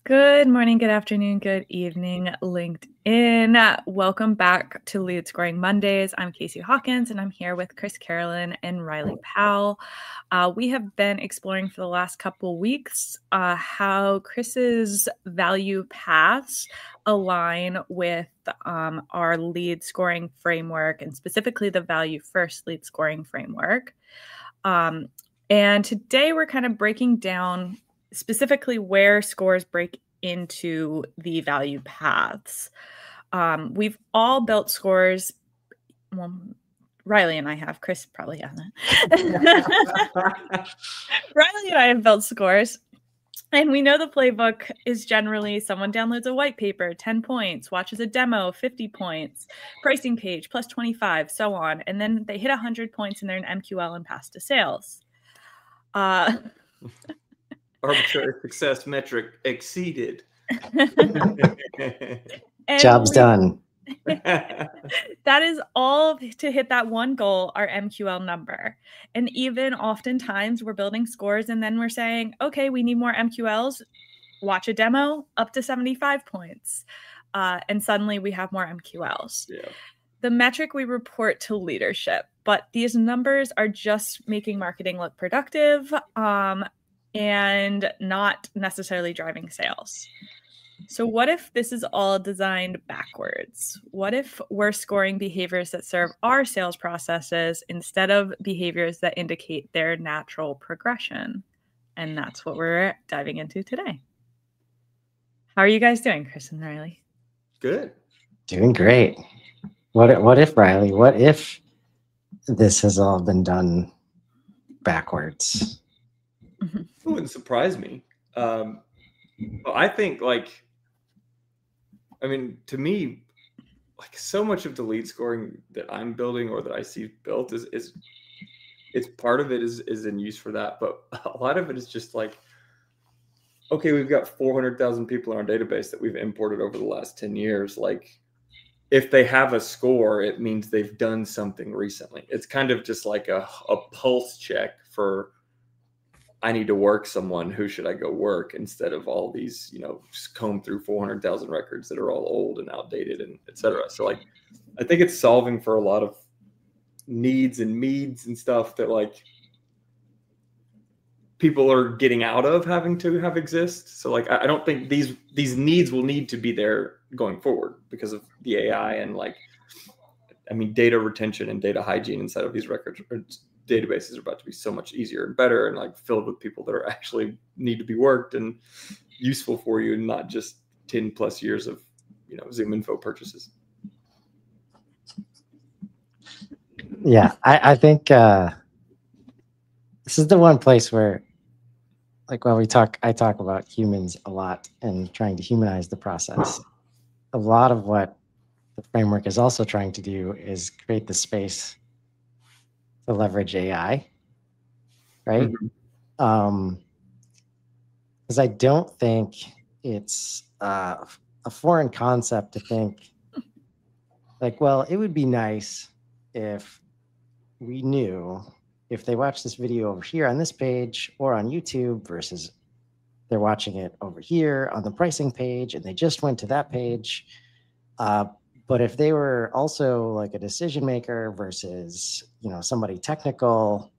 Good morning, good afternoon, good evening, LinkedIn. Welcome back to Lead Scoring Mondays. I'm Casey Hawkins, and I'm here with Carolan Rylee Powell. We have been exploring for the last couple weeks how Chris's value paths align with our lead scoring framework, and specifically the value first lead scoring framework. And today we're kind of breaking down specifically where scores break into the value paths. We've all built scores. Well, Rylee and I have. Chris probably hasn't. Rylee and I have built scores. And we know the playbook is generally someone downloads a white paper, 10 points, watches a demo, 50 points, pricing page, plus 25, so on. And then they hit 100 points and they're an MQL and pass to sales. Arbitrary success metric exceeded. Job's done. That is all to hit that one goal, our MQL number. And even oftentimes we're building scores and then we're saying, okay, we need more MQLs. Watch a demo up to 75 points. And suddenly we have more MQLs. Yeah. The metric we report to leadership, but these numbers are just making marketing look productive and not necessarily driving sales. So what if this is all designed backwards? What if we're scoring behaviors that serve our sales processes instead of behaviors that indicate their natural progression? And that's what we're diving into today. How are you guys doing, Chris and Rylee? Good. Doing great. What if, Rylee? What if this has all been done backwards? It wouldn't surprise me. I think, to me, so much of the lead scoring that I'm building or that I see built is it's part of it is in use for that, but a lot of it is just okay, we've got 400,000 people in our database that we've imported over the last 10 years. If they have a score, it means they've done something recently. It's kind of just like a pulse check for, I need to work someone, who should I go work, instead of all these, just comb through 400,000 records that are all old and outdated and et cetera. So I think it's solving for a lot of needs and and stuff that people are getting out of having to have exist. So I don't think these needs will need to be there going forward because of the AI and data retention and data hygiene inside of these records or databases are about to be so much easier and better and filled with people that are actually need to be worked and useful for you, and not just 10 plus years of Zoom info purchases. Yeah, I think this is the one place where when I talk about humans a lot and trying to humanize the process. A lot of what the framework is also trying to do is create the space to leverage AI, right? Because I don't think it's a foreign concept to think it would be nice if we knew if they watch this video over here on this page or on YouTube versus they're watching it over here on the pricing page and they just went to that page. But if they were also a decision maker versus, somebody technical,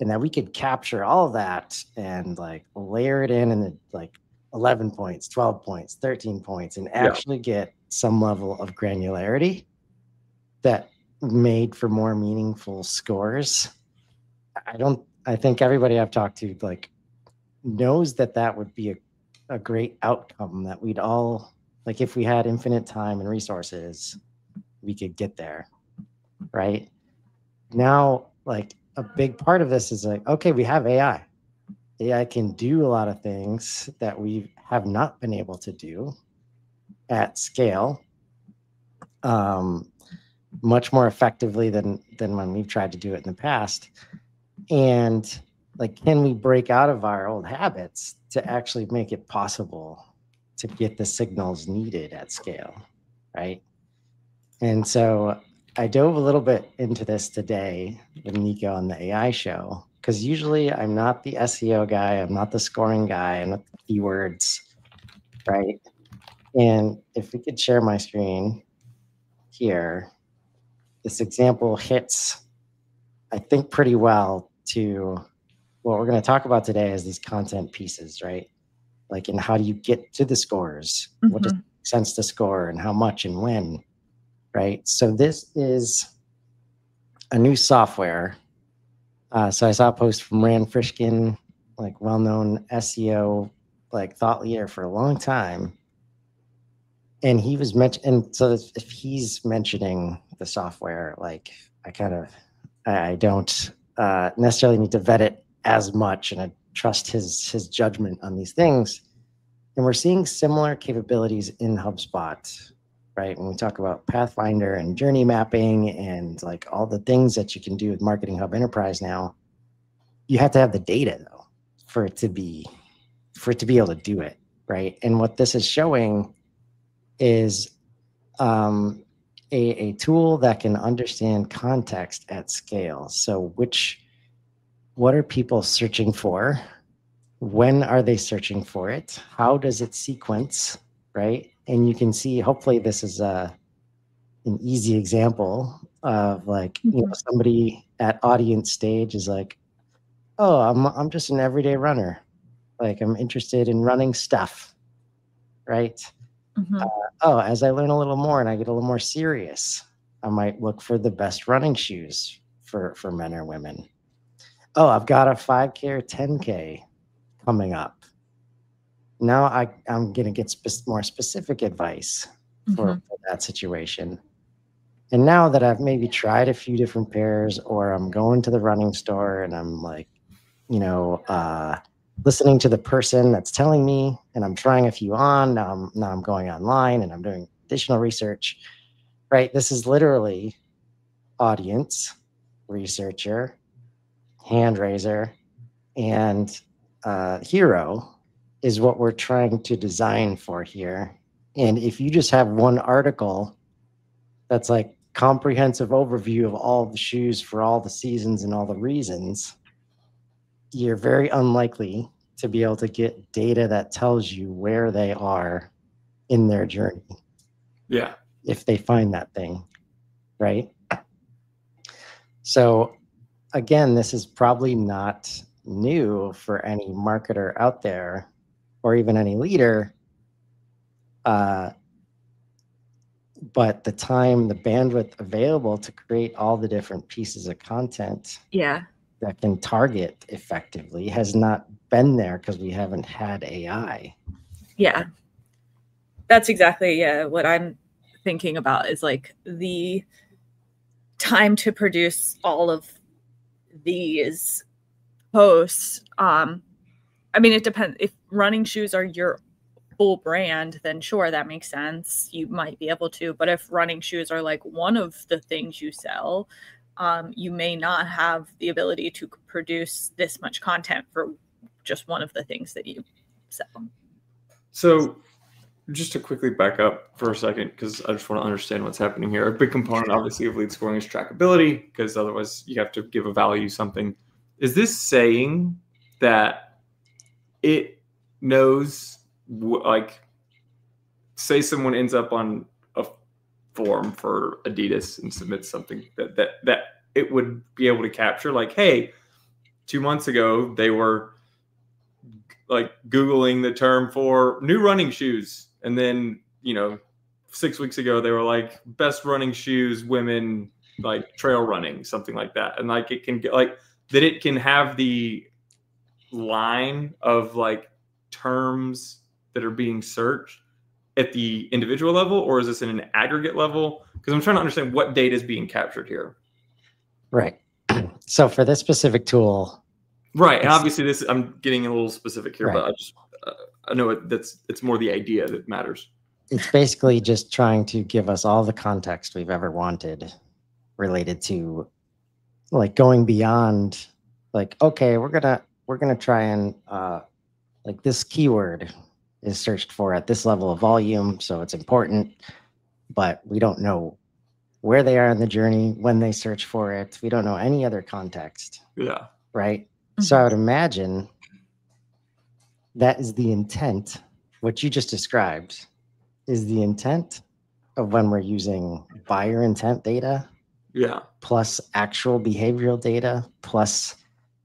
and that we could capture all of that and layer it in the 11 points, 12 points, 13 points, and actually get some level of granularity that made for more meaningful scores. I think everybody I've talked to knows that would be a great outcome that we'd all if we had infinite time and resources, we could get there, right? Now, a big part of this is okay, we have AI. AI can do a lot of things that we have not been able to do at scale, much more effectively than when we've tried to do it in the past. And can we break out of our old habits to actually make it possible to get the signals needed at scale, right? And so I dove a little bit into this today with Nico on the AI show, because usually I'm not the SEO guy, I'm not the scoring guy, I'm not the keywords. right? And if we could share my screen here, this example hits, I think, pretty well to what we're going to talk about today is these content pieces, right? Like, and how do you get to the scores? What does it make sense to score and how much and when, right? So this is a new software. So I saw a post from Rand Frischkin, like well-known SEO, like thought leader for a long time. And he was and so if he's mentioning the software, like I don't necessarily need to vet it as much, and I trust his judgment on these things. And we're seeing similar capabilities in HubSpot, right? When we talk about Pathfinder and journey mapping and like all the things that you can do with Marketing Hub Enterprise now, you have to have the data though for it to be able to do it, right? And what this is showing is a tool that can understand context at scale. So what are people searching for? When are they searching for it? How does it sequence, right? And you can see, hopefully this is an easy example of like, you know, somebody at audience stage is like, oh, I'm just an everyday runner. Like I'm interested in running stuff, right? As I learn a little more and I get a little more serious, I might look for the best running shoes for men or women. Oh, I've got a 5K or 10K coming up. Now I'm going to get more specific advice for that situation. And now that I've maybe tried a few different pairs, or I'm going to the running store and I'm like, you know, listening to the person that's telling me, and I'm trying a few on. Now I'm going online and I'm doing additional research, right? This is literally audience, researcher, hand raiser, and hero is what we're trying to design for here. And if you just have one article that's like comprehensive overview of all the shoes for all the seasons and all the reasons, you're very unlikely to be able to get data that tells you where they are in their journey. Yeah. If they find that thing, right? So again, this is probably not new for any marketer out there or even any leader. But the time, the bandwidth available to create all the different pieces of content that can target effectively has not been there because we haven't had AI. Yeah. That's exactly what I'm thinking about is like the time to produce all of these posts. I mean, it depends. If running shoes are your full brand, then sure, that makes sense. You might be able to, but if running shoes are like one of the things you sell, you may not have the ability to produce this much content for just one of the things that you sell. So just to quickly back up for a second, because I just want to understand what's happening here. A big component, obviously, of lead scoring is trackability, because otherwise you have to give a value something. Is this saying that it knows, like, say someone ends up on a form for Adidas and submits something that it would be able to capture, like, hey, 2 months ago they were like Googling the term for new running shoes, and then 6 weeks ago they were like best running shoes women, like trail running, something like that, and like it can get like that, it can have the line of like terms that are being searched at the individual level, or is this in an aggregate level? Because I'm trying to understand what data is being captured here. Right. So for this specific tool, right, and obviously this, I'm getting a little specific here, right, but I just I know it's more the idea that matters. It's basically just trying to give us all the context we've ever wanted related to like going beyond like, okay, we're gonna try and like this keyword is searched for at this level of volume, so it's important, but we don't know where they are in the journey, when they search for it. We don't know any other context. Yeah. Right. So I would imagine that is the intent what you just described is the intent of when we're using buyer intent data, plus actual behavioral data, plus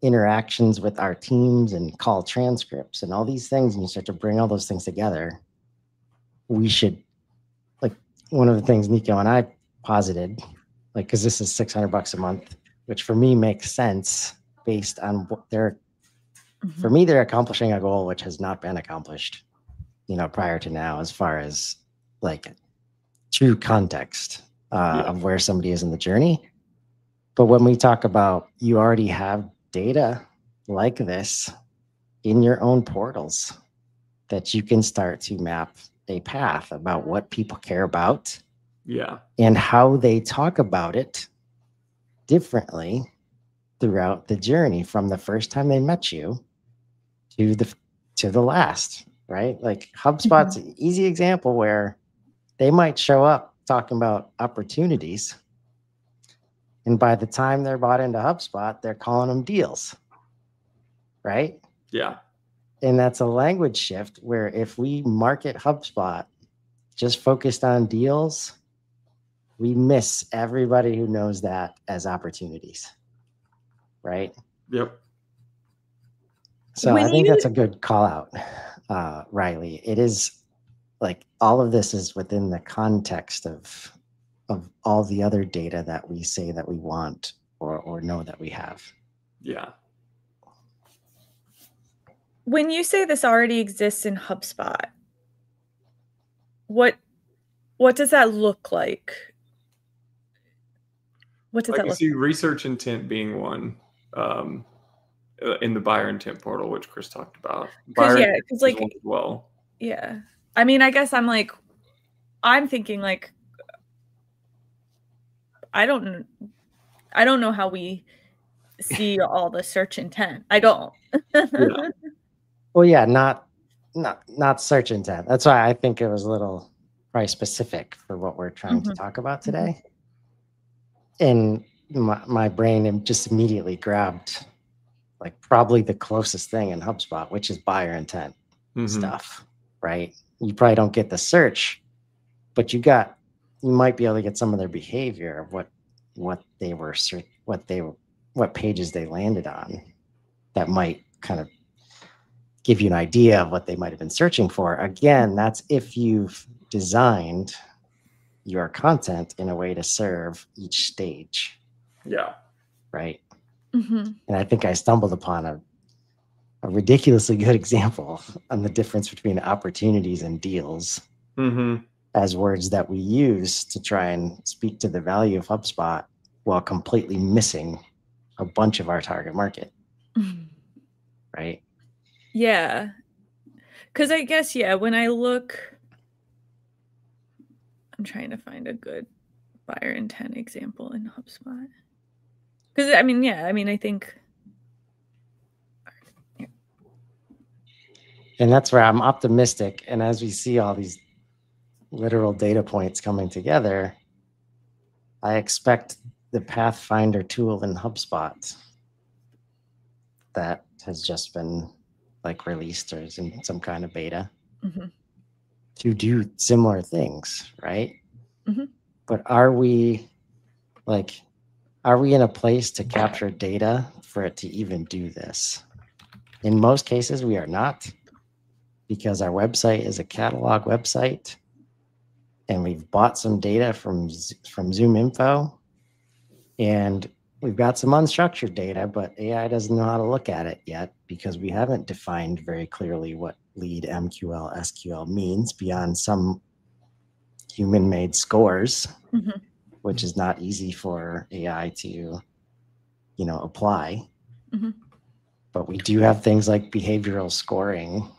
interactions with our teams and call transcripts and all these things, and you start to bring all those things together. We should, like, one of the things Nico and I posited, like, because this is $600 a month, which for me makes sense based on what they're, for me, they're accomplishing a goal which has not been accomplished, prior to now, as far as like true context of where somebody is in the journey. But when we talk about, you already have data like this in your own portals that you can start to map a path about what people care about, and how they talk about it differently throughout the journey, from the first time they met you to the last, right? Like HubSpot's an easy example where they might show up talking about opportunities, and by the time they're bought into HubSpot, they're calling them deals, right? Yeah. And that's a language shift where if we market HubSpot just focused on deals, we miss everybody who knows that as opportunities, right? Yep. So I think that's a good call out, Rylee. It is like all of this is within the context of all the other data that we say that we want or know that we have. Yeah. When you say this already exists in HubSpot, what does that look like? What does that look like? See research intent being one, in the buyer intent portal, which Chris talked about. Because like, well, yeah. I mean, I guess I'm thinking like, I don't know how we see all the search intent. I don't. Well, yeah, not search intent. That's why I think it was a little probably specific for what we're trying to talk about today. And my brain just immediately grabbed like probably the closest thing in HubSpot, which is buyer intent stuff, right? You probably don't get the search, but you might be able to get some of their behavior of what pages they landed on, that might kind of give you an idea of what they might have been searching for. Again, that's if you've designed your content in a way to serve each stage. Yeah. Right. And I think I stumbled upon a ridiculously good example on the difference between opportunities and deals as words that we use to try and speak to the value of HubSpot while completely missing a bunch of our target market. Right. Yeah. Because I guess, when I look, I'm trying to find a good buyer intent example in HubSpot. Because I think. And that's where I'm optimistic. And as we see all these literal data points coming together, I expect the Pathfinder tool in HubSpot that has just been like released or is in some kind of beta to do similar things, right? But are we in a place to capture data for it to even do this? In most cases, we are not, because our website is a catalog website and we've bought some data from Zoom Info, and we've got some unstructured data, but AI doesn't know how to look at it yet because we haven't defined very clearly what lead MQL SQL means beyond some human-made scores, which is not easy for AI to, apply. But we do have things like behavioral scoring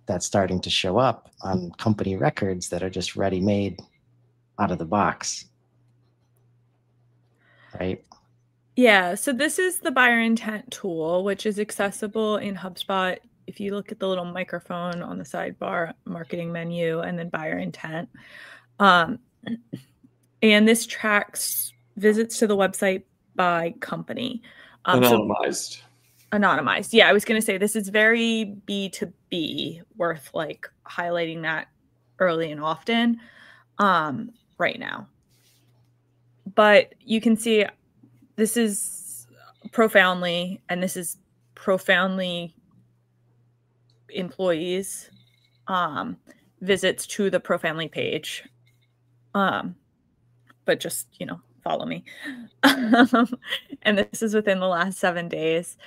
that's starting to show up on company records that are just ready-made out of the box. Right? Yeah, so this is the buyer intent tool, which is accessible in HubSpot. If you look at the little microphone on the sidebar, marketing menu, and then buyer intent. And this tracks visits to the website by company. Anonymized. Anonymized. Yeah, I was going to say this is very B2B, worth like highlighting that early and often right now. But you can see this is Profoundly, and this is Profoundly employees visits to the Profoundly page. But just, you know, follow me. And this is within the last 7 days.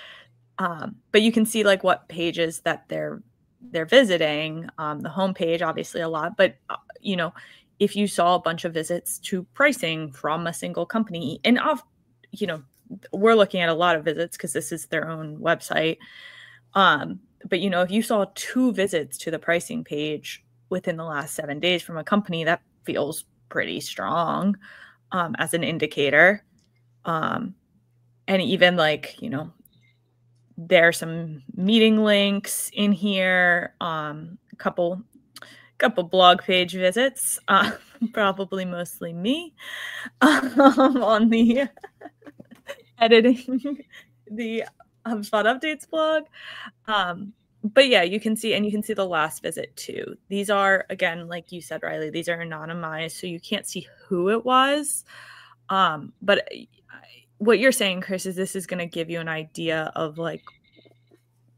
But you can see like what pages that they're visiting. The homepage, obviously a lot, but you know, if you saw a bunch of visits to pricing from a single company, and you know, we're looking at a lot of visits because this is their own website. But you know, if you saw 2 visits to the pricing page within the last 7 days from a company, that feels pretty strong as an indicator. And even like, you know, there are some meeting links in here, a couple blog page visits, probably mostly me on the editing the HubSpot updates blog. But yeah, you can see, and you can see the last visit too. These are, again, like you said, Rylee, these are anonymized, so you can't see who it was. But what you're saying, Chris, is this is going to give you an idea of like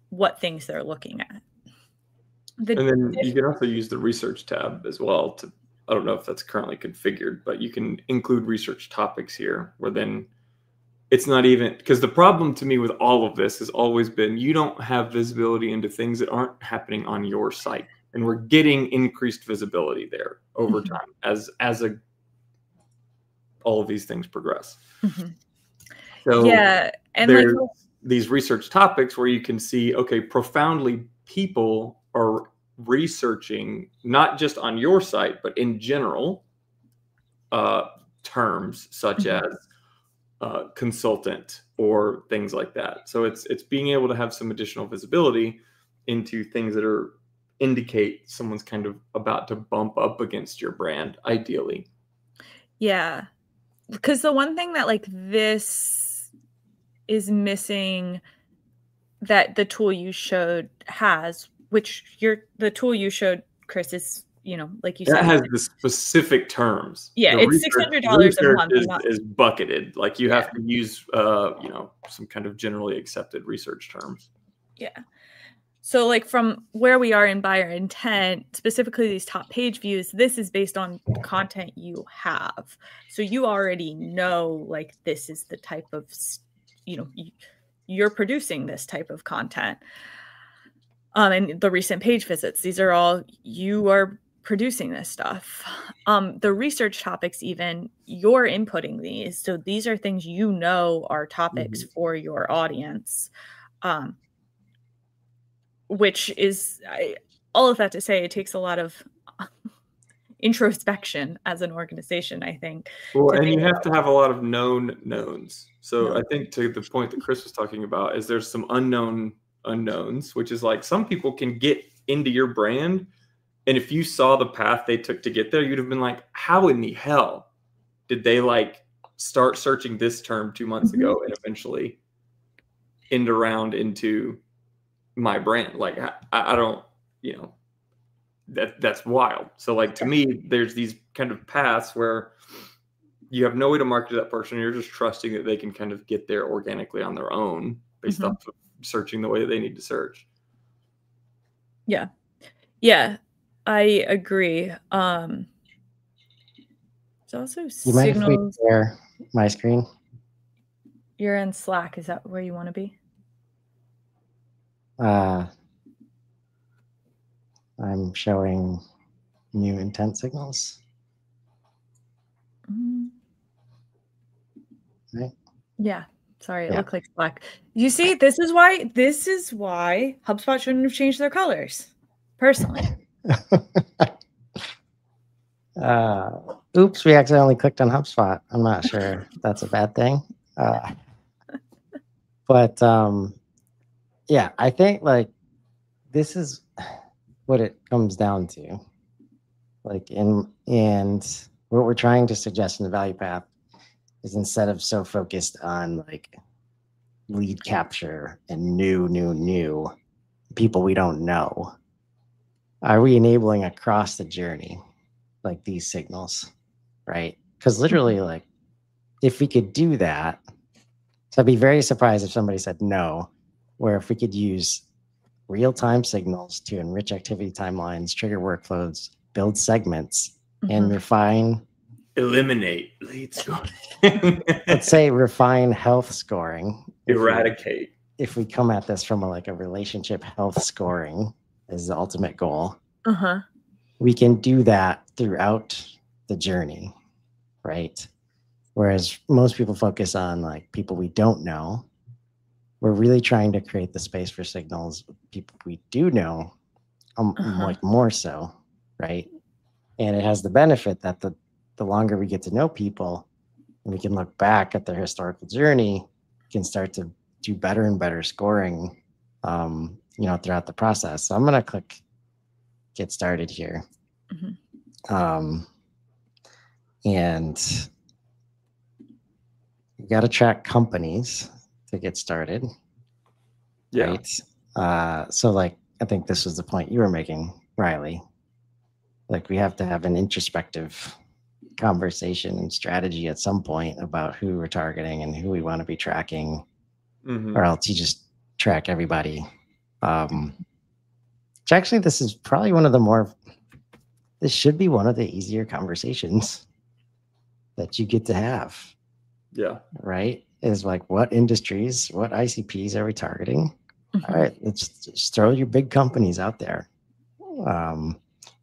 what things they're looking at. And then you can also use the research tab as well to, I don't know if that's currently configured, but you can include research topics here where then it's not even, because the problem to me with all of this has always been you don't have visibility into things that aren't happening on your site. And we're getting increased visibility there over time as all of these things progress. So yeah, and there's like these research topics where you can see, okay, Profoundly people are researching not just on your site, but in general, terms such as consultant or things like that. So it's being able to have some additional visibility into things that indicate someone's kind of about to bump up against your brand, ideally. Yeah, because the one thing that like this is missing that the tool you showed has, which the tool you showed, Chris, is, you know, like you said, that has the specific terms. Yeah, the it's $600 a month. Is bucketed. Like you have to use, you know, some kind of generally accepted research terms. Yeah. So like from where we are in buyer intent, specifically these top page views, this is based on the content you have. So you already know, like, this is the type of, you know, you're producing this type of content. And the recent page visits, these are all, you are producing this stuff. The research topics, even, you're inputting these. So these are things you know are topics for your audience. Which is, all of that to say, it takes a lot of introspection as an organization, I think. Well, and you have to have a lot of known knowns. So I think to the point that Chris was talking about is there's some unknown unknowns, which is like some people can get into your brand. And if you saw the path they took to get there, you'd have been like, how in the hell did they like start searching this term 2 months ago and eventually end around into my brand? Like I don't, you know, that's wild. So like to me, there's these kind of paths where you have no way to market to that person. You're just trusting that they can kind of get there organically on their own based off of searching the way that they need to search. Yeah. Yeah, I agree. It's also you might have to share my screen. You're in Slack. Is that where you want to be? I'm showing new intent signals. Right? Yeah. Sorry, it looked like Slack. You see, this is why HubSpot shouldn't have changed their colors. Personally. Oops, we accidentally clicked on HubSpot. I'm not sure if that's a bad thing. But yeah, I think like this is what it comes down to. Like and what we're trying to suggest in the value path is instead of so focused on like lead capture and new people we don't know? Are we enabling across the journey, like these signals, right? Because literally, like, if we could do that, so I'd be very surprised if somebody said no, where if we could use real-time signals to enrich activity timelines, trigger workflows, build segments, and refine. Eliminate lead scoring. Let's say refine health scoring. Eradicate. If we come at this from a relationship health scoring is the ultimate goal, we can do that throughout the journey, right? Whereas most people focus on like people we don't know. We're really trying to create the space for signals people we do know, like more so, right? And it has the benefit that the longer we get to know people, and we can look back at their historical journey, we can start to do better and better scoring, throughout the process. So I'm gonna click get started here, and you got to track companies to get started. Yeah. Right. So like, I think this was the point you were making, Rylee. Like we have to have an introspective conversation and strategy at some point about who we're targeting and who we want to be tracking, or else you just track everybody. Actually, this is probably this should be one of the easier conversations that you get to have. Yeah. Right. Is like, what industries, what ICPs are we targeting? All right, let's just throw your big companies out there.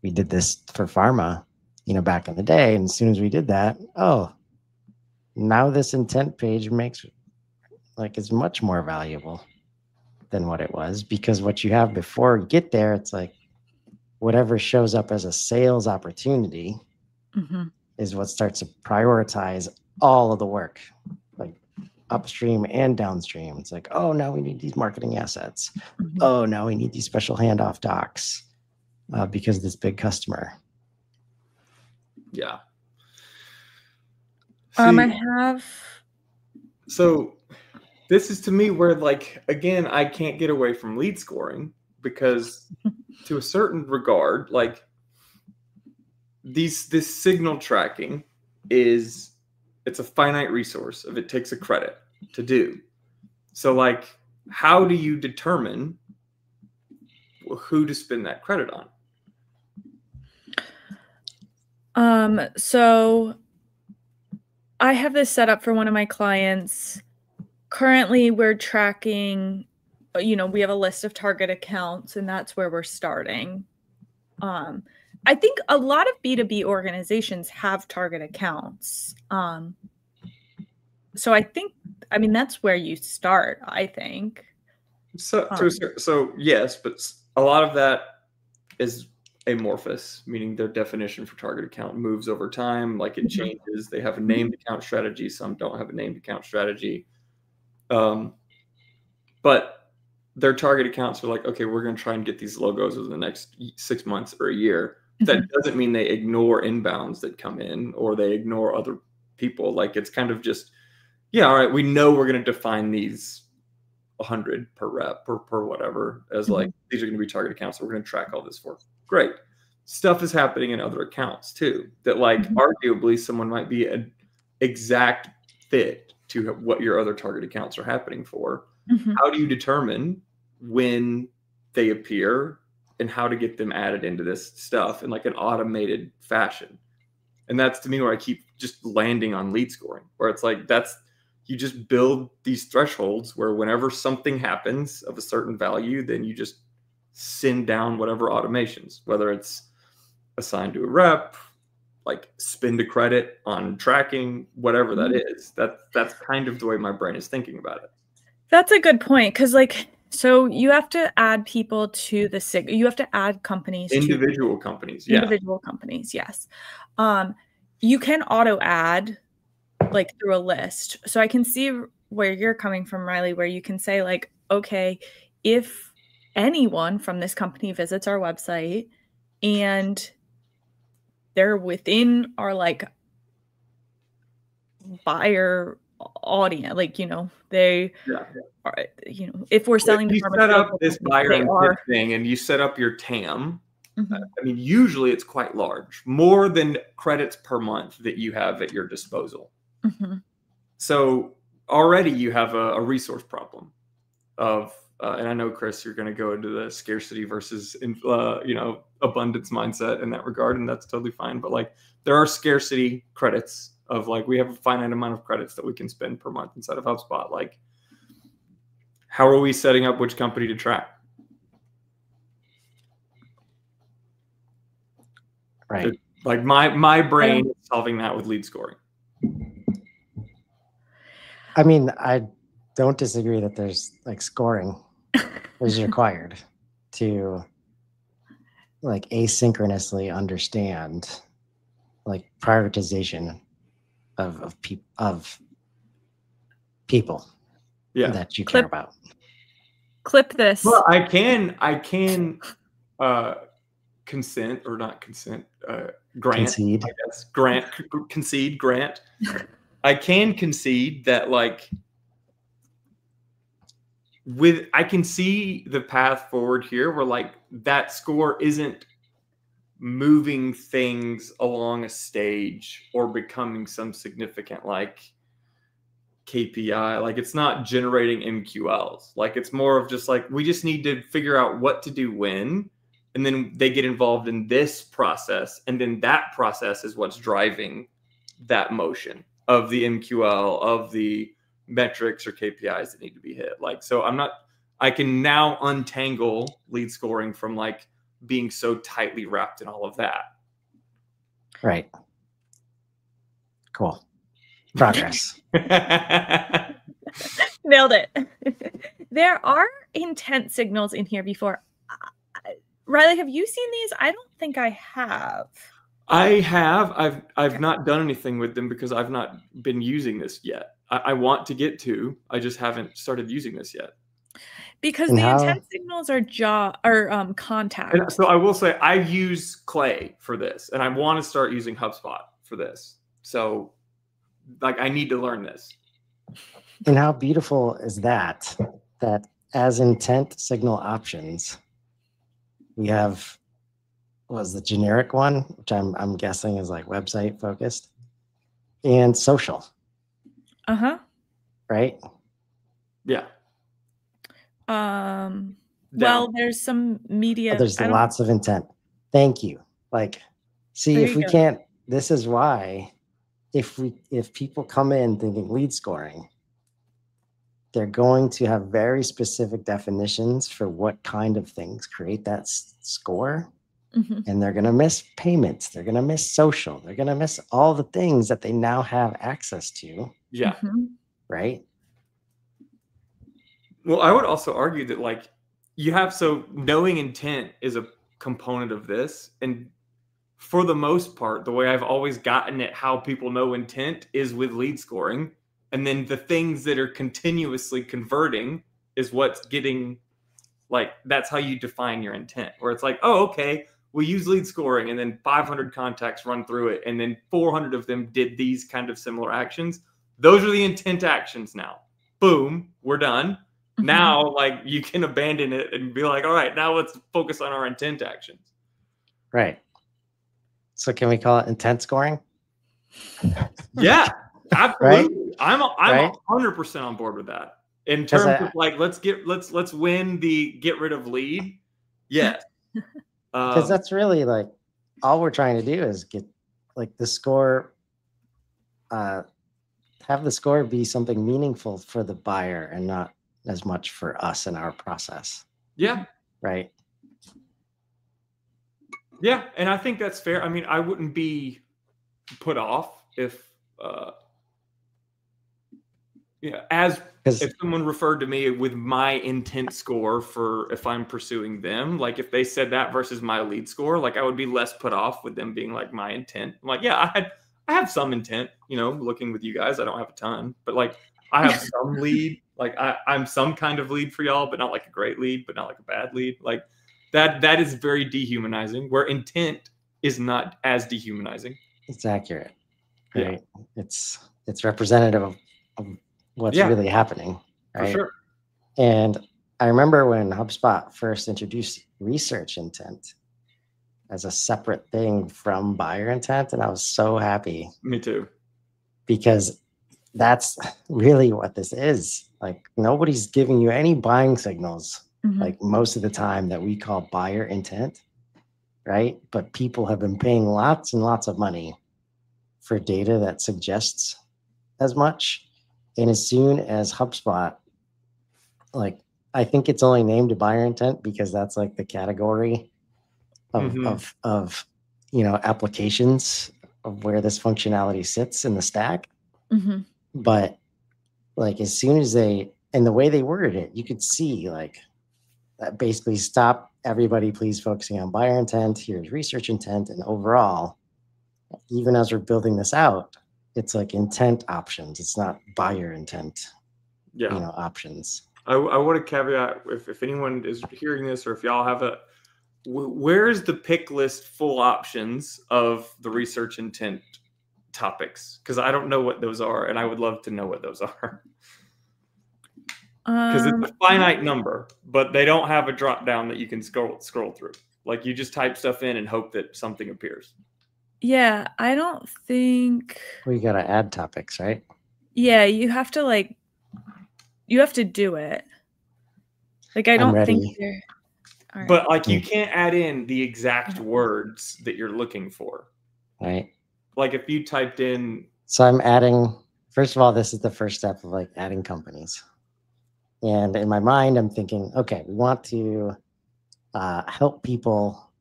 We did this for pharma, back in the day. And as soon as we did that, now this intent page is much more valuable than what it was, because what you have before you get there, it's like whatever shows up as a sales opportunity is what starts to prioritize all of the work, like upstream and downstream. It's like, oh, now we need these marketing assets. Oh, now we need these special handoff docs because of this big customer. Yeah. So this is to me where, like, again, I can't get away from lead scoring, because to a certain regard, like this signal tracking it's a finite resource if it takes a credit to do. So like, how do you determine who to spend that credit on? So I have this set up for one of my clients. Currently, we're tracking, we have a list of target accounts, and that's where we're starting. I think a lot of B2B organizations have target accounts. So that's where you start, I think. So yes, but a lot of that is amorphous, meaning their definition for target account moves over time. Like it changes. They have a named account strategy. Some don't have a named account strategy. But their target accounts are like, okay, we're going to try and get these logos over the next 6 months or a year. That doesn't mean they ignore inbounds that come in, or they ignore other people. Like it's kind of just, yeah, all right, we know we're going to define these 100 per rep per whatever as like, these are going to be target accounts. So we're going to track all this for. Great. Stuff is happening in other accounts too, that like arguably someone might be an exact fit to what your other target accounts are happening for. How do you determine when they appear and how to get them added into this stuff in like an automated fashion? And that's to me where I keep just landing on lead scoring, where it's like, you just build these thresholds where whenever something happens of a certain value, then you just send down whatever automations, whether it's assigned to a rep, like spend a credit on tracking, whatever that is. That's kind of the way my brain is thinking about it. That's a good point, because so you have to add people to the you have to add companies, individual companies, yes. You can auto add like through a list. So I can see where you're coming from, Rylee, where you can say like, okay, if anyone from this company visits our website and they're within our like buyer audience, like, you know, they Yeah. are, you know, if we're selling If to you set up pharmaceutical this companies, buyer they intent are. thing and you set up your TAM, Mhm. I mean, usually it's quite large, more than credits per month that you have at your disposal. Mhm. So already you have a resource problem of, and I know, Chris, you're going to go into the scarcity versus, you know, abundance mindset in that regard, and that's totally fine. But like, there are scarcity credits of like, we have a finite amount of credits that we can spend per month inside of HubSpot. Like, how are we setting up which company to track? Right. Like my brain is solving that with lead scoring. I mean, I don't disagree that there's like scoring is required to like asynchronously understand like prioritization of people Yeah. that you care about. Clip this. Well, I can consent or not consent, grant, Concede. I guess, concede, grant. I can concede that like I can see the path forward here where like that score isn't moving things along a stage or becoming some significant like KPI. Like it's not generating MQLs. Like it's more of just like, we just need to figure out what to do when, and then they get involved in this process. And then that process is what's driving that motion of the MQL, of the metrics or KPIs that need to be hit. Like, so I can now untangle lead scoring from like being so tightly wrapped in all of that. Right. Cool. Progress. Nailed it. There are intent signals in here before. Rylee, have you seen these? I don't think I have. I have. I've not done anything with them because I've not been using this yet. I want to get to. I just haven't started using this yet. Because the intent signals are contact. And so I will say I use Clay for this, and I want to start using HubSpot for this. So, like, I need to learn this. And how beautiful is that? That as intent signal options, we have was the generic one, which I'm guessing is like website focused, and social. Right? Yeah. Well, there's some media. There's lots of intent. Thank you. Like, see, if we can't, this is why if people come in thinking lead scoring, they're going to have very specific definitions for what kind of things create that score. And they're going to miss payments. They're going to miss social. They're going to miss all the things that they now have access to. Yeah. Right. Well, I would also argue that like so knowing intent is a component of this. And for the most part, the way I've always gotten at how people know intent is with lead scoring. And then the things that are continuously converting is what's getting like, that's how you define your intent, where it's like, oh, okay, we use lead scoring and then 500 contacts run through it. And then 400 of them did these kind of similar actions. Those are the intent actions now. Boom, we're done. Now, like you can abandon it and be like, all right, now let's focus on our intent actions. Right. So can we call it intent scoring? Yeah, absolutely. Right? I'm 100% on board with that. In terms of like, let's win the get rid of lead. Yes. Because that's really like all we're trying to do is get like the score, have the score be something meaningful for the buyer and not as much for us in our process. Yeah. Right. Yeah. And I think that's fair. I mean, I wouldn't be put off if if someone referred to me with my intent score for if I'm pursuing them, like if they said that versus my lead score, like I would be less put off with them being like my intent. I'm like, yeah, I have some intent, you know, looking with you guys. I don't have a ton, but like I have some lead. Like I'm some kind of lead for y'all, but not like a great lead, but not like a bad lead. Like that is very dehumanizing, where intent is not as dehumanizing. It's accurate. Right. Yeah. It's representative of of what's Yeah. really happening, right? For sure. And I remember when HubSpot first introduced research intent as a separate thing from buyer intent, and I was so happy. Me too. Because that's really what this is. Like, nobody's giving you any buying signals, like most of the time, that we call buyer intent, right? But people have been paying lots and lots of money for data that suggests as much. And as soon as HubSpot, like, I think it's only named a buyer intent because that's like the category of applications of where this functionality sits in the stack. But like, as soon as and the way they worded it, you could see like that basically stop everybody, please focusing on buyer intent. Here's research intent. And overall, even as we're building this out, it's like intent options. It's not buyer intent, options. I want to caveat, if anyone is hearing this, or if y'all have where's the pick list full options of the research intent topics? Because I don't know what those are, and I would love to know what those are. Because it's a finite number, but they don't have a drop down that you can scroll through. Like, you just type stuff in and hope that something appears. Yeah, I don't think. We got to add topics, right? Yeah, you have to do it. Like, I don't think you're. Right. But like, you can't add in the exact words that you're looking for. Right. Like, if you typed in. So I'm adding, first of all, this is the first step of like adding companies. And in my mind, I'm thinking, okay, we want to help people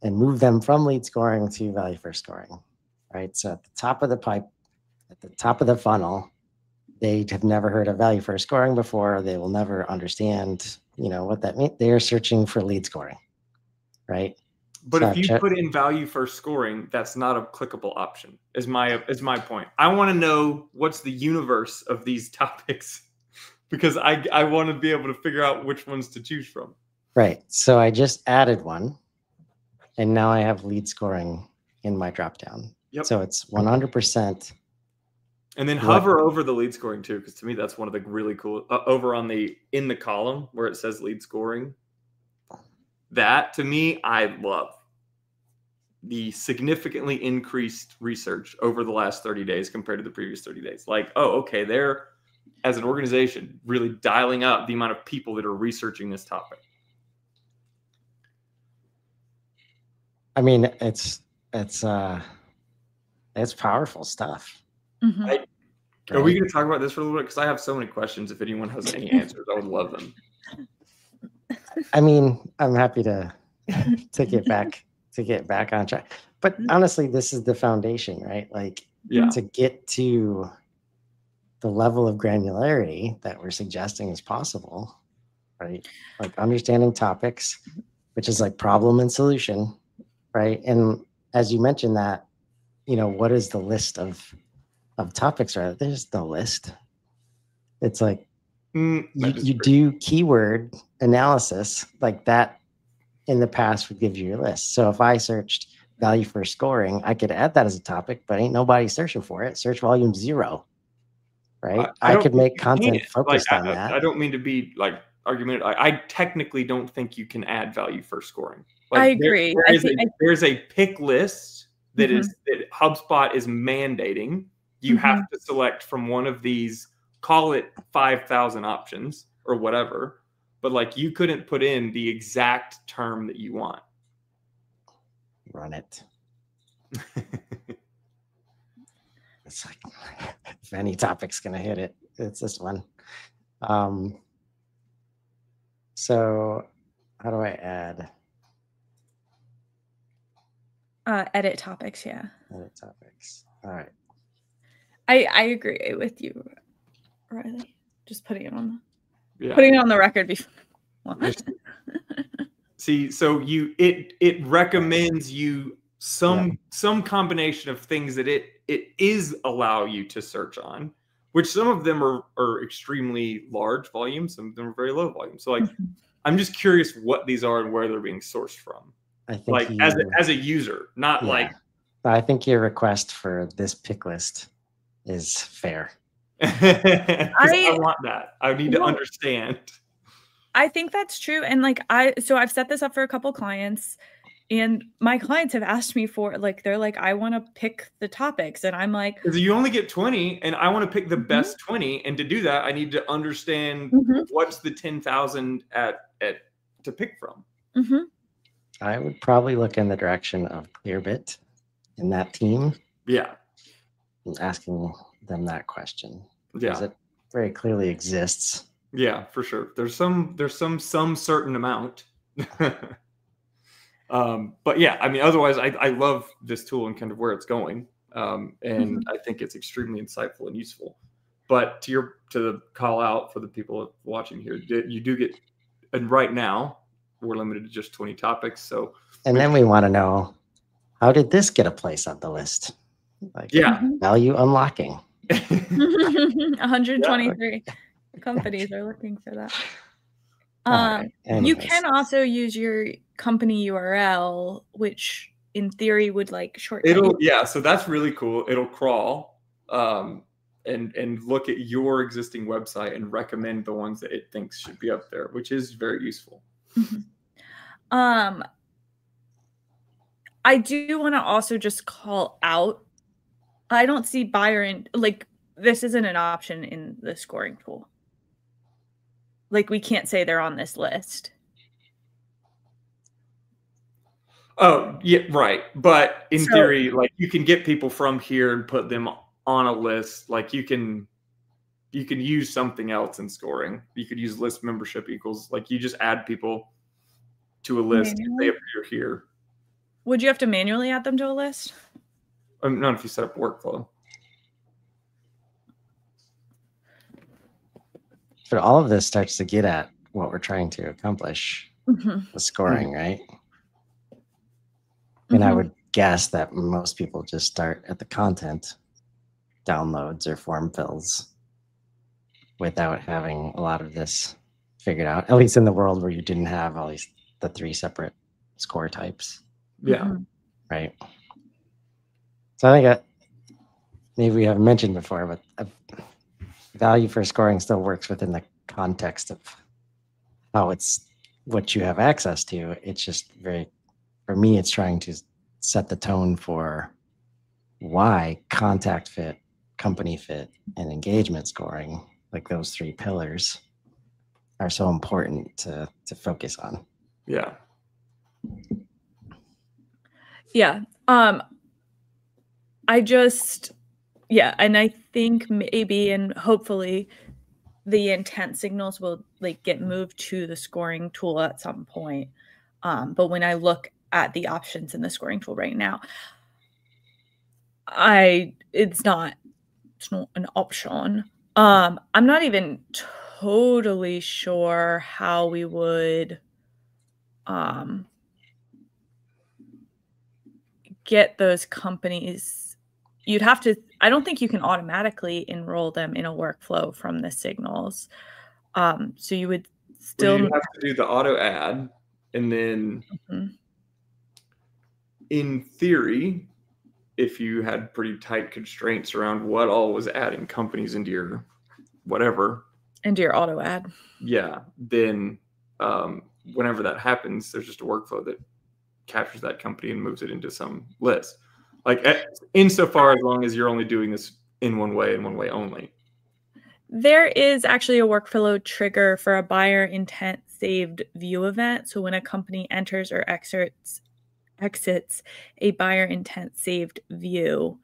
and move them from lead scoring to value first scoring, right? So at the top of the pipe, at the top of the funnel, they have never heard of value first scoring before. They will never understand, what that means. They're searching for lead scoring, right? But so if you put in value first scoring, that's not a clickable option, is my point. I want to know what's the universe of these topics, because I want to be able to figure out which ones to choose from. Right. So I just added one, and now I have lead scoring in my dropdown. Yep. So it's 100%. And then hover over the lead scoring too, because to me, that's one of the really cool, over on in the column where it says lead scoring. That, to me, I love the significantly increased research over the last 30 days compared to the previous 30 days. Like, oh, okay, they're, as an organization, really dialing up the amount of people that are researching this topic. I mean, it's powerful stuff. Are we going to talk about this for a little bit? Because I have so many questions. If anyone has any answers, I would love them. I mean, I'm happy to get back on track. But honestly, this is the foundation, right? Like, to get to the level of granularity that we're suggesting is possible, right? Like, understanding topics, which is like problem and solution, right? And as you mentioned that, what is the list of topics, right? There's no list. It's like you do keyword analysis like that. In the past would give you your list. So if I searched value first scoring, I could add that as a topic, but ain't nobody searching for it. Search volume 0, right? I could make content focused on that. I don't mean to be like argumentative. I technically don't think you can add value first scoring. Like, I agree. There's a pick list that that HubSpot is mandating. You have to select from one of these, call it 5,000 options or whatever, but like, you couldn't put in the exact term that you want. Run it. It's like, if any topic's going to hit it, it's this one. So how do I add? Edit topics. Yeah. Edit topics. All right. I agree with you, Rylee. Just putting it on the record before. See, so it recommends you some combination of things that it is allow you to search on, which some of them are extremely large volumes, some of them are very low volume. So like, I'm just curious what these are and where they're being sourced from. I think like as a user, not like. I think your request for this pick list is fair. Because I want that. I need to understand. I think that's true. And like, so I've set this up for a couple clients, and my clients have asked me for, like, they're like, I want to pick the topics. And I'm like, because you only get 20 and I want to pick the best 20. And to do that, I need to understand what's the 10,000 to pick from. I would probably look in the direction of Clearbit in that team. Yeah. And asking them that question. Yeah. Because it very clearly exists. Yeah, for sure. There's some certain amount. But yeah, I mean, otherwise I love this tool and kind of where it's going. And I think it's extremely insightful and useful. But to the call out for the people watching here, you do get, and right now we're limited to just 20 topics. So, and then we want to know, how did this get a place on the list? Like, value unlocking. 123 companies are looking for that. You can also use your company URL, which in theory would like shortcut. So that's really cool. It'll crawl and look at your existing website and recommend the ones that it thinks should be up there, which is very useful. I do want to also just call out, I don't see buyer in, like, this isn't an option in the scoring tool. Like, we can't say they're on this list. Oh, yeah, right. But in theory, like, you can get people from here and put them on a list. Like, you can use something else in scoring. You could use list membership equals, like, you just add people to a list if they appear here. Would you have to manually add them to a list? Not if you set up a workflow. But all of this starts to get at what we're trying to accomplish with scoring, right? And I would guess that most people just start at the content, downloads or form fills, without having a lot of this figured out, at least in the world where you didn't have all the 3 separate score types. Yeah. Right. So I think maybe we haven't mentioned before, but value for scoring still works within the context of how it's what you have access to. It's just for me, it's trying to set the tone for why contact fit, company fit, and engagement scoring, like those 3 pillars, are so important to focus on. Yeah. Yeah. And I think maybe and hopefully the intent signals will like get moved to the scoring tool at some point. But when I look at the options in the scoring tool right now, it's not an option. I'm not even totally sure how we would get those companies. You'd have to, I don't think you can automatically enroll them in a workflow from the signals. So you would still you have to do the auto add, and then in theory, if you had pretty tight constraints around what all was adding companies into your whatever. Into your auto add. Yeah. Then whenever that happens, there's just a workflow that captures that company and moves it into some list. Like insofar as long as you're only doing this in one way and one way only. There is actually a workflow trigger for a buyer intent saved view event. So when a company enters or exits a buyer intent saved view,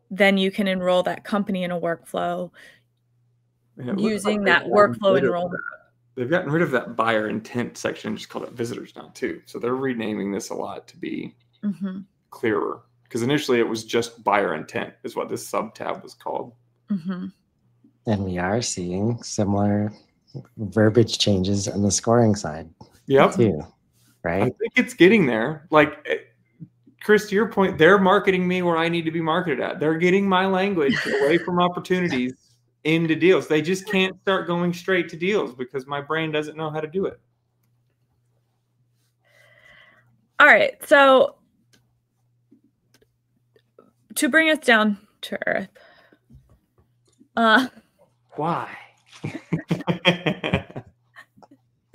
then you can enroll that company in a workflow using that workflow enrollment. They've gotten rid of that buyer intent section, just called it visitors now too. So they're renaming this a lot to be clearer. Because initially it was just buyer intent is what this sub tab was called. And we are seeing similar verbiage changes on the scoring side. Yep. Too, right? I think it's getting there. Like, Chris, to your point, they're marketing me where I need to be marketed at. They're getting my language away from opportunities into deals. They just can't start going straight to deals because my brain doesn't know how to do it. All right. So to bring us down to earth. Why?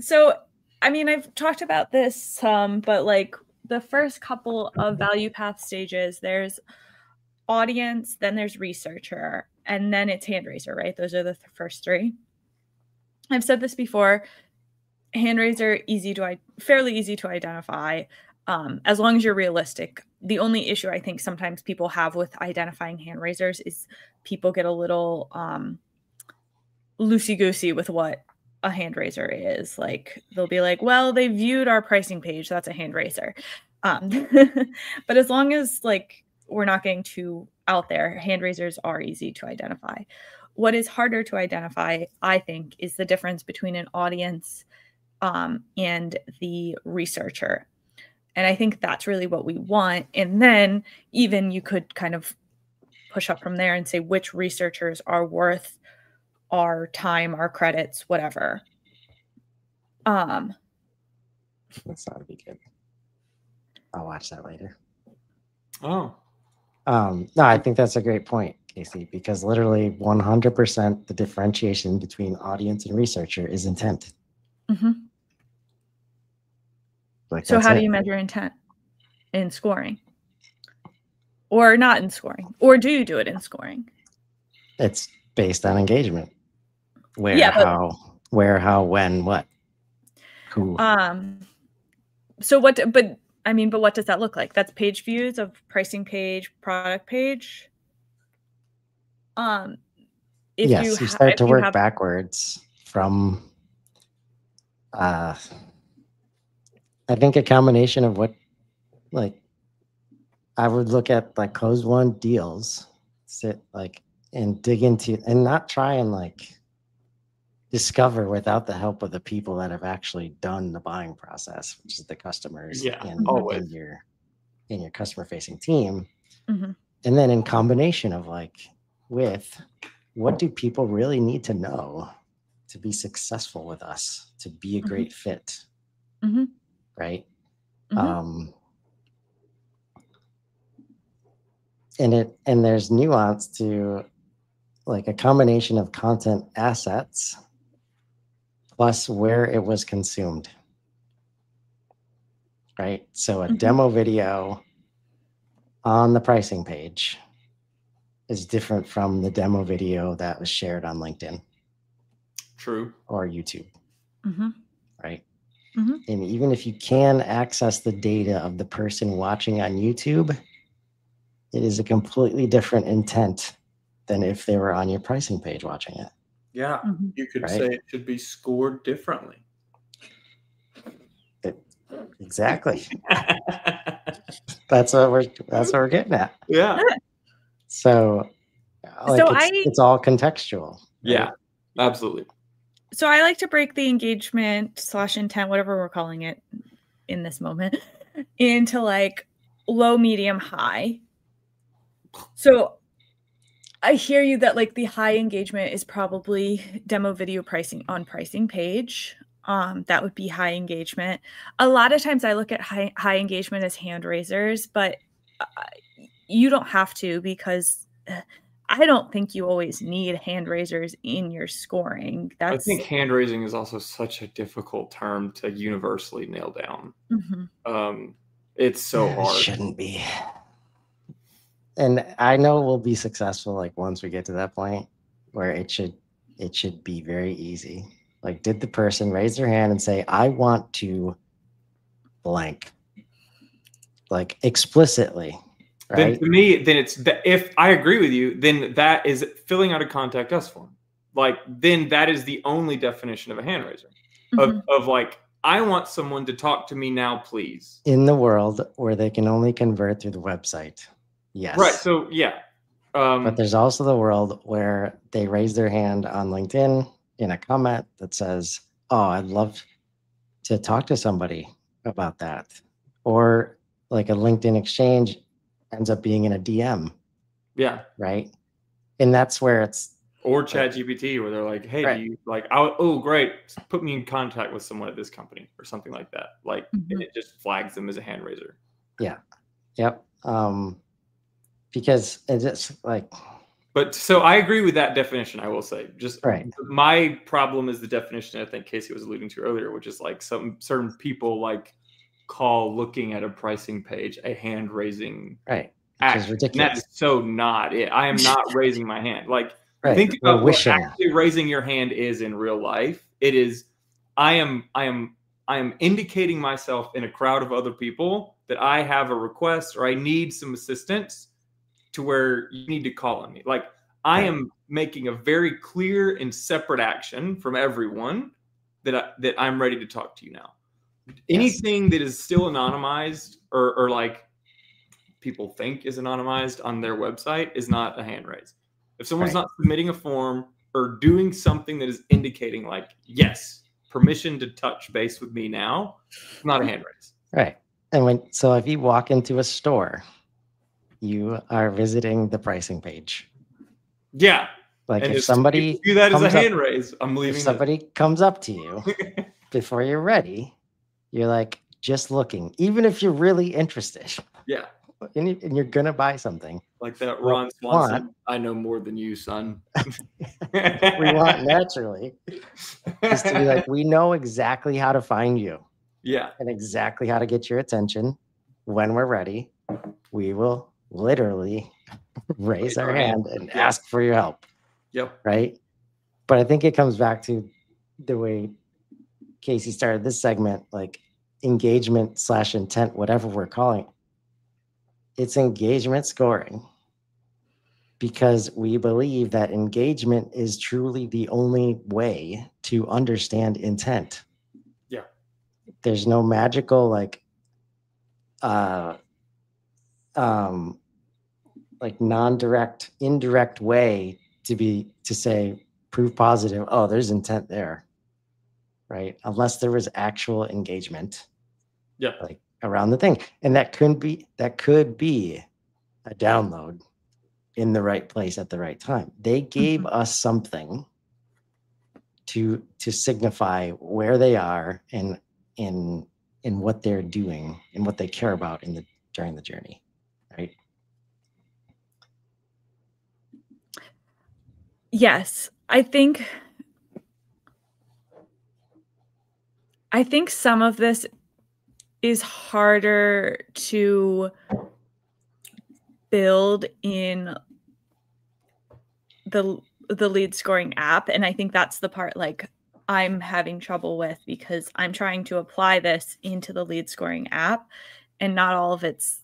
So, I mean, I've talked about this some, but like the first couple of value path stages, there's audience, then there's researcher, and then it's hand raiser, right? Those are the first three. I've said this before. Hand raiser, fairly easy to identify, as long as you're realistic. The only issue I think sometimes people have with identifying hand raisers is people get a little loosey-goosey with what a hand raiser is. Like they'll be like, well, they viewed our pricing page, that's a hand raiser. But as long as like we're not getting too out there, hand raisers are easy to identify. What is harder to identify, I think, is the difference between an audience and the researcher. And I think that's really what we want. And then even you could kind of push up from there and say which researchers are worth our time, our credits, whatever. That's not be good. I'll watch that later. Oh. No, I think that's a great point, Casey, because literally 100% the differentiation between audience and researcher is intent. Mm-hmm. Like, so how do you measure intent in scoring? Or not in scoring? Or do you do it in scoring? It's based on engagement. Where, yeah, how, when, what, who. So what, but what does that look like? That's page views of pricing page, product page. Yes, you start to work backwards from, I think a combination of what, like, I would look at like closed won deals, sit like and dig into and not try and like discover without the help of the people that have actually done the buying process, which is the customers in your customer facing team. Mm-hmm. And then in combination of like with what do people really need to know to be successful with us, to be a great fit, right? And there's nuance to like a combination of content assets plus where it was consumed, right? So a demo video on the pricing page is different from the demo video that was shared on LinkedIn. True. Or YouTube, right? And even if you can access the data of the person watching on YouTube, it is a completely different intent than if they were on your pricing page watching it. Yeah, you could say it should be scored differently. Exactly. That's what we're getting at. Yeah. So, like, it's all contextual. Right? Yeah, absolutely. So I like to break the engagement / intent, whatever we're calling it in this moment, into like low, medium, high. So I hear you that like the high engagement is probably demo video pricing on pricing page. That would be high engagement. A lot of times I look at high engagement as hand raisers, but you don't have to, because I don't think you always need hand raisers in your scoring. I think hand raising is also such a difficult term to universally nail down. It's so hard. It shouldn't be. And I know we'll be successful like once we get to that point where it should be very easy. Like, did the person raise their hand and say, I want to blank? Like explicitly. Right? Then to me, if I agree with you, then that is filling out a contact us form. Like, then that is the only definition of a hand raiser. Of like, I want someone to talk to me now, please. In the world where they can only convert through the website. Yes. Right. So yeah. But there's also the world where they raise their hand on LinkedIn in a comment that says, oh, I'd love to talk to somebody about that. Or like a LinkedIn exchange ends up being in a DM. Yeah. Right. And that's where it's. Or ChatGPT, where they're like, hey, do you like, oh, great, put me in contact with someone at this company or something like that. Like, and it just flags them as a hand raiser. Yeah. Yep. because it's just like. But so I agree with that definition. I will say, just right. My problem is the definition I think Casey was alluding to earlier, which is like some certain people like call looking at a pricing page a hand raising right. action. And that is so not it. I am not raising my hand. Like right. think about what actually raising your hand is in real life. It is I am indicating myself in a crowd of other people that I have a request or I need some assistance to where you need to call on me. Like I am making a very clear and separate action from everyone that I'm ready to talk to you now. Anything that is still anonymized or like people think is anonymized on their website is not a hand raise. If someone's not submitting a form or doing something that is indicating like, yes, permission to touch base with me now, not a hand raise. Right. And so if you walk into a store, you are visiting the pricing page. Yeah. Like and if somebody do that as a hand raise, I'm leaving. If somebody comes up to you before you're ready, you're like just looking, even if you're really interested. Yeah. And you're gonna buy something. Like that Ron Swanson. I know more than you, son. We want naturally is to be like, we know exactly how to find you. Yeah. And exactly how to get your attention. When we're ready, we will literally raise our hand and ask for your help. Yep. Right. But I think it comes back to the way Casey started this segment, like engagement / intent, whatever we're calling it. It's engagement scoring because we believe that engagement is truly the only way to understand intent. Yeah. There's no magical like non-direct, indirect way to say proof positive. Oh, there's intent there, right? Unless there was actual engagement, like around the thing, and that could be a download in the right place at the right time. They gave us something to signify where they are and in what they're doing and what they care about during the journey, right? Yes, I think some of this is harder to build in the lead scoring app, and I think that's the part like I'm having trouble with because I'm trying to apply this into the lead scoring app, and not all of it's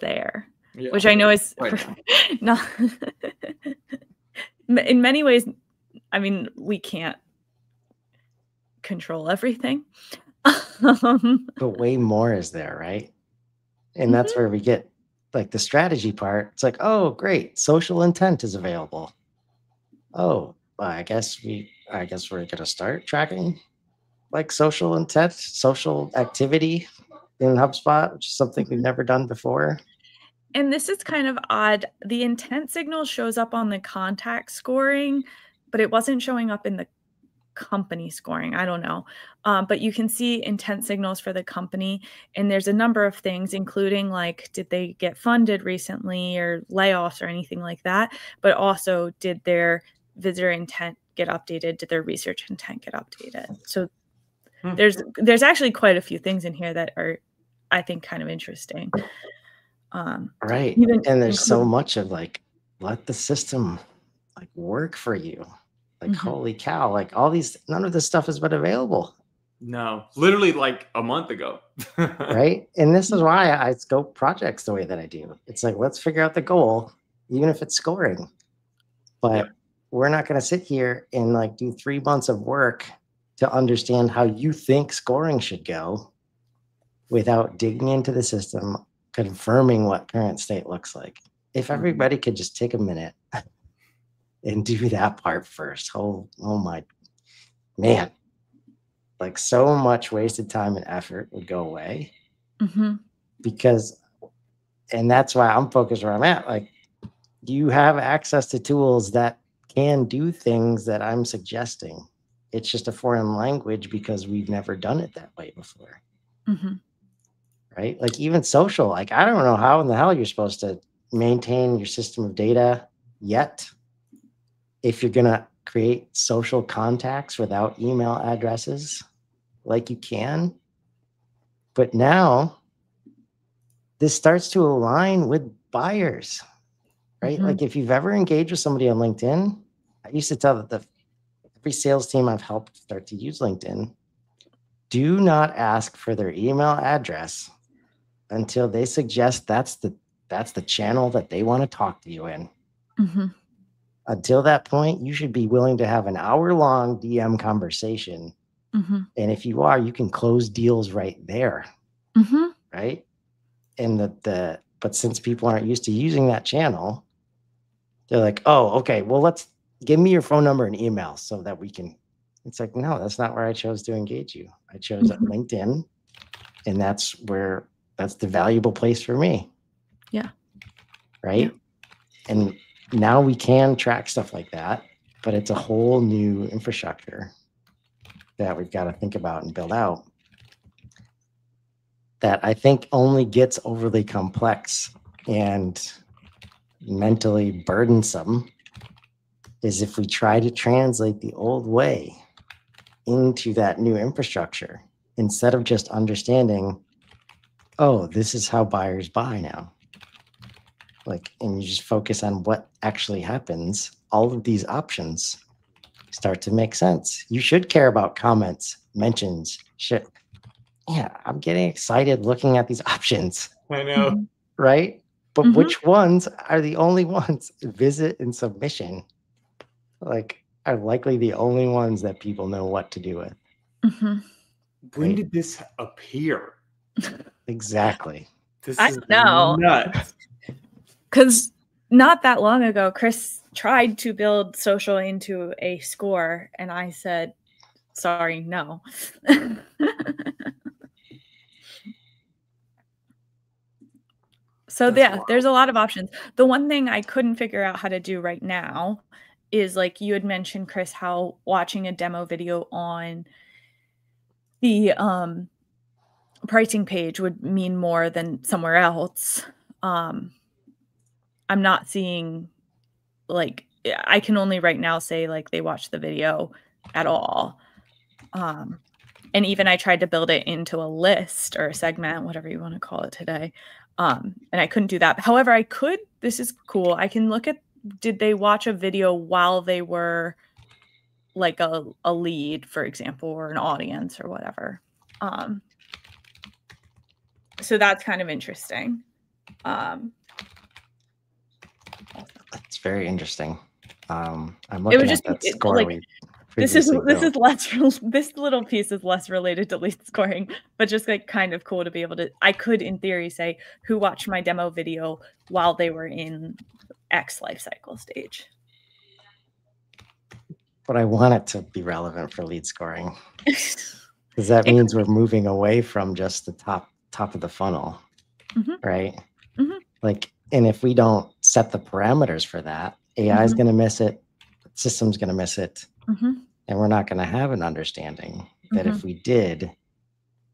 there. Yeah. Which I know is not in many ways. I mean, we can't control everything. But way more is there, right? And that's where we get like the strategy part. It's like, oh, great, social intent is available. Oh, well, I guess we're gonna start tracking like social intent, social activity in HubSpot, which is something we've never done before. And this is kind of odd. The intent signal shows up on the contact scoring, but it wasn't showing up in the company scoring. I don't know. But you can see intent signals for the company. And there's a number of things, including like, did they get funded recently or layoffs or anything like that? But also, did their visitor intent get updated? Did their research intent get updated? So there's actually quite a few things in here that are, I think, kind of interesting. Right. And there's so much of like, let the system like work for you. Like, holy cow, like all these, none of this stuff has been available. No, literally like a month ago. Right. And this is why I scope projects the way that I do. It's like, let's figure out the goal, even if it's scoring. But we're not going to sit here and like do 3 months of work to understand how you think scoring should go without digging into the system, confirming what current state looks like. If everybody could just take a minute and do that part first. Oh my man. Like so much wasted time and effort would go away because, and that's why I'm focused where I'm at. Like you have access to tools that can do things that I'm suggesting. It's just a foreign language because we've never done it that way before. right? Like even social, like I don't know how in the hell you're supposed to maintain your system of data yet if you're going to create social contacts without email addresses like you can. But now this starts to align with buyers, right? Like if you've ever engaged with somebody on LinkedIn, I used to tell that every sales team I've helped start to use LinkedIn, do not ask for their email address until they suggest that's the channel that they want to talk to you in. Until that point, you should be willing to have an hour-long DM conversation. And if you are, you can close deals right there, right? And but since people aren't used to using that channel, they're like, oh, okay, well, give me your phone number and email so that we can. It's like, no, that's not where I chose to engage you. I chose LinkedIn, and that's the valuable place for me. Yeah. Right. Yeah. And now we can track stuff like that, but it's a whole new infrastructure that we've got to think about and build out that I think only gets overly complex and mentally burdensome is if we try to translate the old way into that new infrastructure instead of just understanding, oh, this is how buyers buy now. Like, and you just focus on what actually happens, all of these options start to make sense. You should care about comments, mentions, shit. Yeah, I'm getting excited looking at these options. I know. Right? But which ones are the only ones? Visit and submission, like, are likely the only ones that people know what to do with. When did this appear? Exactly. This I is know. nuts. Because not that long ago, Chris tried to build social into a score, and I said, sorry, no. So yeah, there's a lot of options. The one thing I couldn't figure out how to do right now is, like you had mentioned, Chris, how watching a demo video on the pricing page would mean more than somewhere else. I'm not seeing, like, I can only right now say like they watched the video at all. And even I tried to build it into a list or a segment, whatever you want to call it today. And I couldn't do that. However, I could, this is cool. I can look at, did they watch a video while they were like a lead, for example, or an audience or whatever. So that's kind of interesting. It's very interesting. I'm looking at that score. Like, this little piece is less related to lead scoring, but just like kind of cool to be able to, I could in theory say who watched my demo video while they were in X life cycle stage. But I want it to be relevant for lead scoring because that means we're moving away from just the top of the funnel, right? Like, and if we don't set the parameters for that, AI is going to miss it, the system's going to miss it. And we're not going to have an understanding that if we did,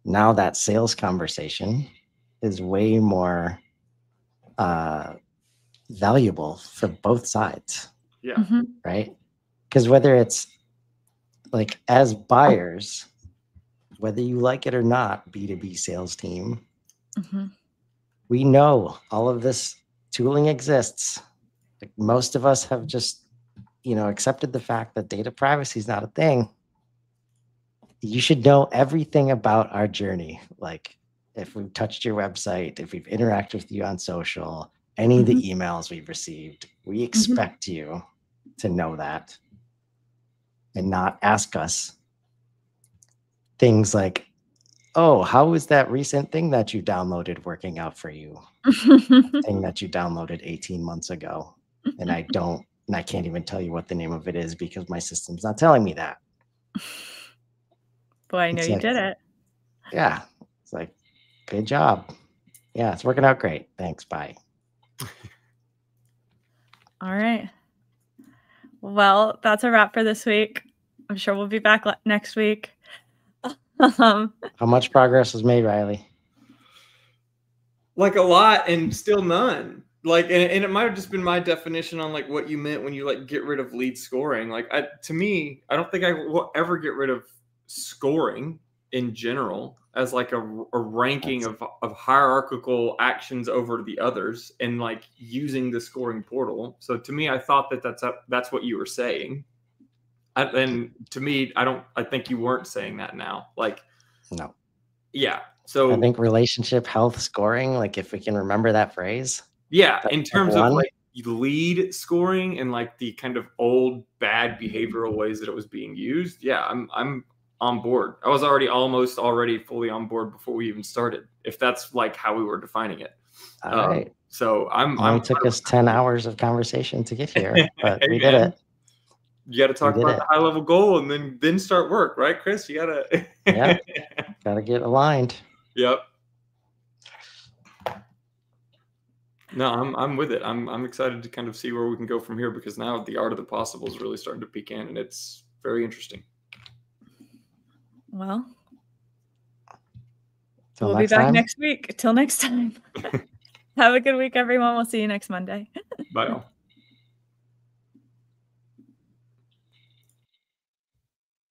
now that sales conversation is way more valuable for both sides. Yeah. Right? Because whether it's like as buyers, whether you like it or not, B2B sales team, we know all of this tooling exists. Like most of us have just, accepted the fact that data privacy is not a thing. You should know everything about our journey. Like if we've touched your website, if we've interacted with you on social, any of the emails we've received, we expect you to know that and not ask us things like, oh, how is that recent thing that you downloaded working out for you? Thing that you downloaded 18 months ago. And I can't even tell you what the name of it is because my system's not telling me that. Boy, I know you did it. Yeah. It's like, good job. Yeah, it's working out great. Thanks. Bye. All right. Well, that's a wrap for this week. I'm sure we'll be back next week. How much progress was made, Rylee? Like a lot and still none. Like, and it might have just been my definition on like what you meant when you like get rid of lead scoring. Like, to me, I don't think I will ever get rid of scoring in general as like a ranking of hierarchical actions over the others and like using the scoring portal. So to me, I thought that's what you were saying. And to me, I think you weren't saying that now. Like, no. Yeah. So I think relationship health scoring, like if we can remember that phrase. Yeah. In terms of like lead scoring and like the kind of old bad behavioral ways that it was being used. Yeah. I'm on board. I was already fully on board before we even started, if that's like how we were defining it. All right. So it took us 10 hours of conversation to get here, but we did it. You got to talk about the high level goal and then start work, right, Chris? You got to. Yeah. Got to get aligned. Yep. No, I'm with it. I'm excited to kind of see where we can go from here, because now the art of the possible is really starting to peek in, and it's very interesting. Well, we'll be back next week. Till next time. Have a good week, everyone. We'll see you next Monday. Bye all.